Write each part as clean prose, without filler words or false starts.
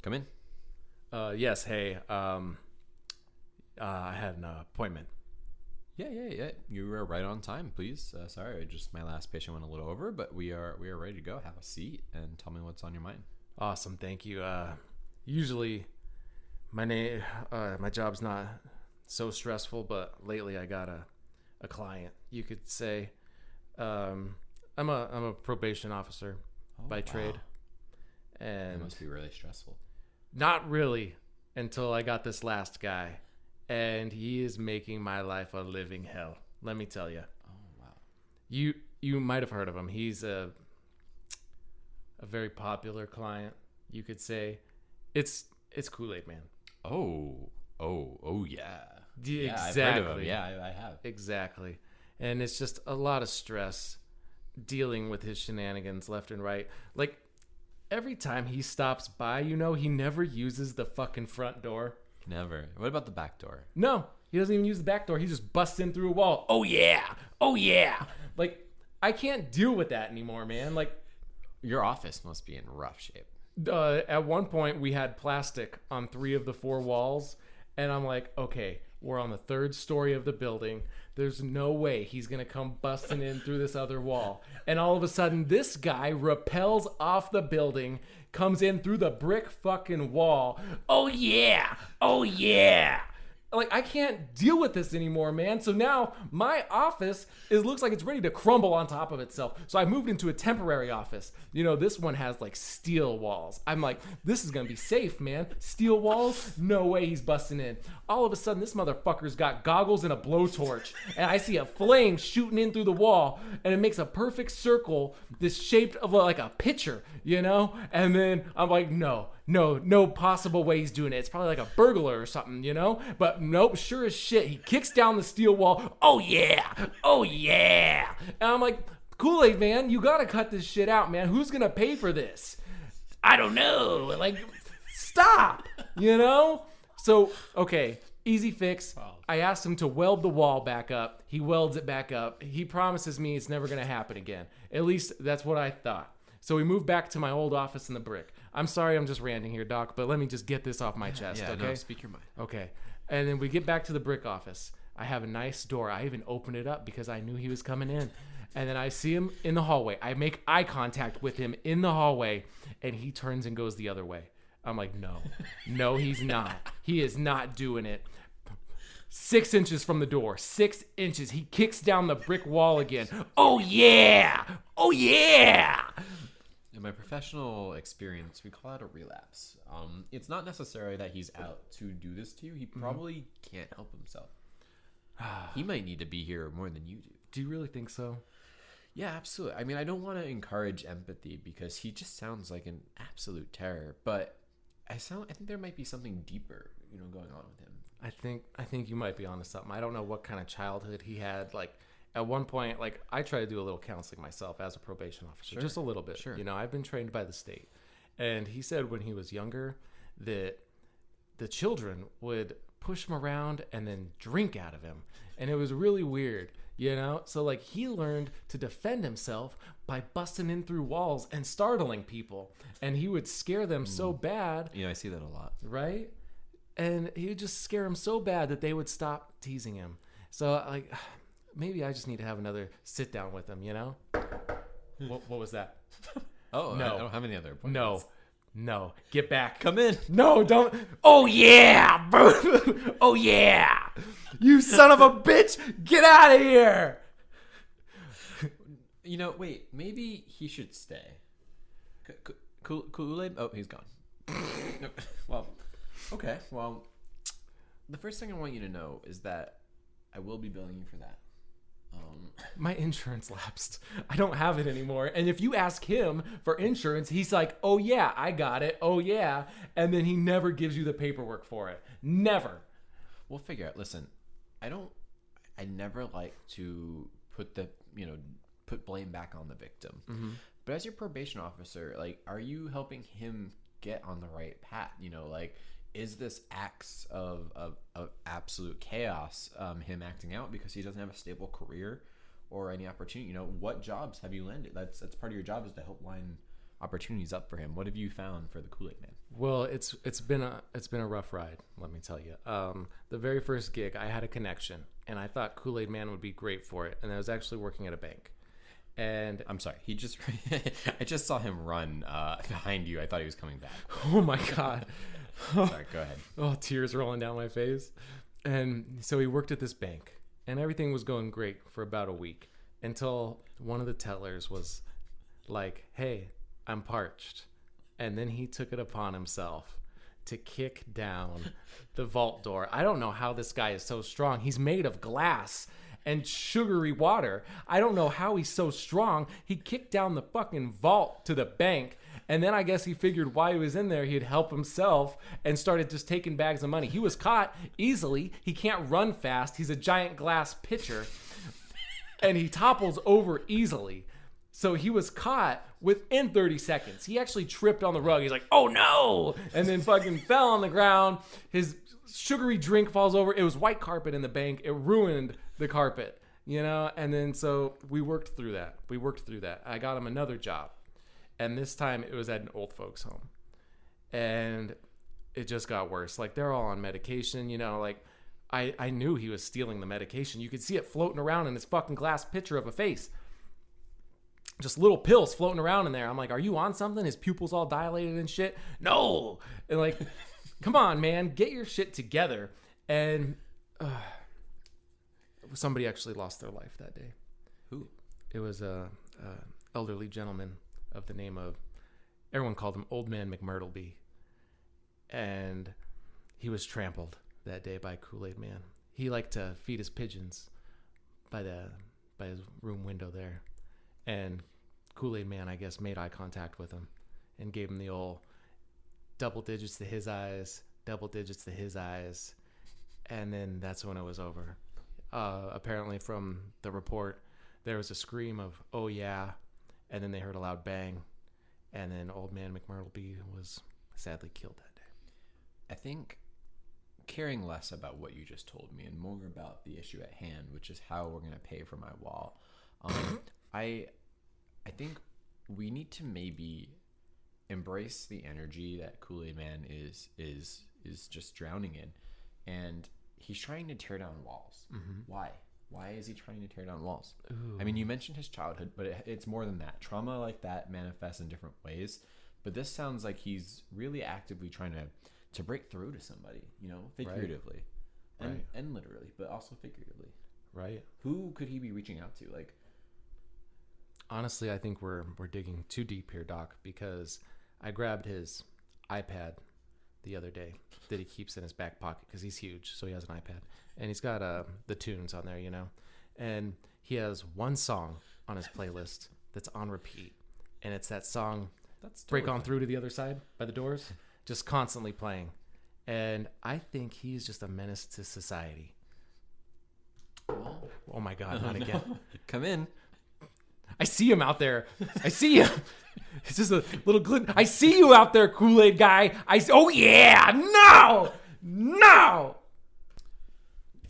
Come in. Yes. Hey. I had an appointment. Yeah. You were right on time. Please. Sorry, just my last patient went a little over, but we are ready to go. Have a seat and tell me what's on your mind. Awesome. Thank you. Usually, my job's not so stressful, but lately I got a client. You could say, I'm a probation officer by trade, and It must be really stressful. not really until I got this last guy, and he is making my life a living hell. Let me tell you. Oh wow. You might have heard of him. He's a very popular client, you could say. It's Kool-Aid Man. Oh yeah. Yeah, I've exactly. heard of him. Yeah, I have. Exactly. And it's just a lot of stress dealing with his shenanigans left and right. Like, every time he stops by, he never uses the fucking front door. Never. What about the back door? No, he doesn't even use the back door. He just busts in through a wall. Oh, yeah. Oh, yeah. Like, I can't deal with that anymore, man. Like, Your office must be in rough shape. at one point, we had plastic on 3 of the 4 walls. And I'm like, okay, we're on the 3rd story of the building. There's no way he's going to come busting in through this other wall. And all of a sudden, this guy rappels off the building, comes in through the brick fucking wall. Oh, yeah. Oh, yeah. Like, I can't deal with this anymore, man. So now my office looks like it's ready to crumble on top of itself. So I moved into a temporary office. This one has like steel walls. I'm like, this is going to be safe, man. Steel walls? No way he's busting in. All of a sudden, this motherfucker's got goggles and a blowtorch. And I see a flame shooting in through the wall. And it makes a perfect circle that's shaped of like a pitcher, And then I'm like, no possible way he's doing it. It's probably like a burglar or something, But nope, sure as shit, he kicks down the steel wall. Oh yeah, and I'm like, Kool-Aid Man, you gotta cut this shit out, man. Who's gonna pay for this? I don't know. Like, stop. So okay, easy fix. I asked him to weld the wall back up. He welds it back up. He promises me it's never gonna happen again. At least that's what I thought. So we moved back to my old office in the brick. I'm sorry I'm just ranting here, Doc, but let me just get this off my chest, okay? No, speak your mind. Okay. And then we get back to the brick office. I have a nice door. I even opened it up because I knew he was coming in. And then I see him in the hallway. I make eye contact with him in the hallway, and he turns and goes the other way. I'm like, no, he's not. He is not doing it. 6 inches from the door. 6 inches. He kicks down the brick wall again. Oh, yeah. In my professional experience, we call it a relapse. It's not necessary that he's out to do this to you. He probably can't help himself. He might need to be here more than you do. Do you really think so? Yeah, absolutely. I mean, I don't want to encourage empathy because he just sounds like an absolute terror. But I think there might be something deeper, going on with him. I think you might be onto something. I don't know what kind of childhood he had. Like, at one point, like, I try to do a little counseling myself as a probation officer, Sure. just a little bit. Sure. I've been trained by the state. And he said when he was younger that the children would push him around and then drink out of him. And it was really weird, So, like, he learned to defend himself by busting in through walls and startling people. And he would scare them so bad. I see that a lot. Right? And he would just scare them so bad that they would stop teasing him. So, like, maybe I just need to have another sit down with him, What was that? Oh, No. I don't have any other appointments. No. Get back. Come in. No, don't. Oh, yeah. Oh, yeah. You son of a bitch. Get out of here. Wait, maybe he should stay. Kool-Aid? Oh, he's gone. Well, okay. Well, the first thing I want you to know is that I will be billing you for that. My insurance lapsed. I don't have it anymore. And if you ask him for insurance, he's like, oh, yeah, I got it. Oh, yeah. And then he never gives you the paperwork for it. Never. We'll figure out. Listen, I never like to put blame back on the victim. Mm-hmm. But as your probation officer, like, are you helping him get on the right path? Is this acts of absolute chaos, him acting out because he doesn't have a stable career or any opportunity? What jobs have you landed? That's part of your job, is to help line opportunities up for him. What have you found for the Kool-Aid Man? Well, it's been a rough ride, let me tell you. The very first gig, I had a connection, and I thought Kool-Aid Man would be great for it, and I was actually working at a bank. And I'm sorry, I just saw him run behind you. I thought he was coming back. oh my god, Sorry, go ahead. oh, tears rolling down my face. And so he worked at this bank, and everything was going great for about a week until one of the tellers was like, "Hey, I'm parched." And then he took it upon himself to kick down the vault door. I don't know how this guy is so strong. He's made of glass and sugary water. I don't know how he's so strong. He kicked down the fucking vault to the bank. And then I guess he figured while he was in there, he'd help himself and started just taking bags of money. He was caught easily. He can't run fast. He's a giant glass pitcher. And he topples over easily. So he was caught within 30 seconds. He actually tripped on the rug. He's like, "Oh no!" And then fucking fell on the ground. His sugary drink falls over. It was white carpet in the bank. It ruined the carpet, you know? And then so we worked through that. I got him another job. And this time it was at an old folks home. And it just got worse. Like, they're all on medication, you know? Like, I knew he was stealing the medication. You could see it floating around in his fucking glass pitcher of a face. Just little pills floating around in there. I'm like, "Are you on something?" His pupils all dilated and shit. No. And like, come on, man, get your shit together. And somebody actually lost their life that day. Who? It was a elderly gentleman of the name of, everyone called him Old Man McMurtleby. And he was trampled that day by Kool-Aid Man. He liked to feed his pigeons by his room window there. And Kool-Aid Man, I guess, made eye contact with him and gave him the old double digits to his eyes, double digits to his eyes. And then that's when it was over. Apparently from the report, there was a scream of, "Oh yeah." And then they heard a loud bang. And then Old Man McMurtleby was sadly killed that day. I think caring less about what you just told me and more about the issue at hand, which is how we're going to pay for my wall. I think we need to maybe embrace the energy that Kool-Aid Man is just drowning in, and he's trying to tear down walls. Mm-hmm. Why is he trying to tear down walls? Ooh. I mean, you mentioned his childhood, but it's more than that. Trauma like that manifests in different ways, but this sounds like he's really actively trying to break through to somebody, you know, figuratively, right. And literally, but also figuratively. Right. Who could he be reaching out to? Like, honestly, I think we're digging too deep here, Doc, because I grabbed his iPad the other day that he keeps in his back pocket because he's huge, so he has an iPad. And he's got the tunes on there, you know. And he has one song on his playlist that's on repeat. And it's that song, that's totally Break On Through to the Other Side by The Doors, just constantly playing. And I think he's just a menace to society. Oh my God, not again. Come in. I see him out there. I see him. It's just a little glint. I see you out there, Kool-Aid guy. Oh yeah, no.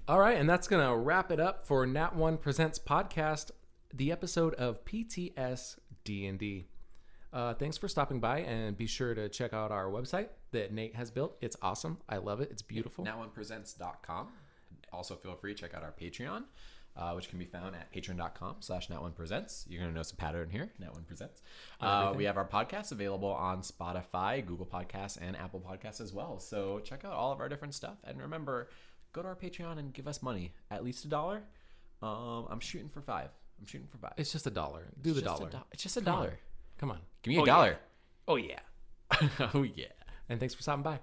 All right, and that's gonna wrap it up for Nat1 Presents Podcast, the episode of PTSD&D. Thanks for stopping by, and be sure to check out our website that Nate has built. It's awesome. I love it. It's beautiful. Nat1presents.com. Also, feel free to check out our Patreon, which can be found at patreon.com/Nat1presents. You're going to notice a pattern here, Nat1 Presents. We have our podcasts available on Spotify, Google Podcasts, and Apple Podcasts as well. So check out all of our different stuff. And remember, go to our Patreon and give us money, at least $1. I'm shooting for $5. It's just $1. Do the dollar. It's just $1. Come on. Give me $1. Oh, yeah. Oh, yeah. And thanks for stopping by.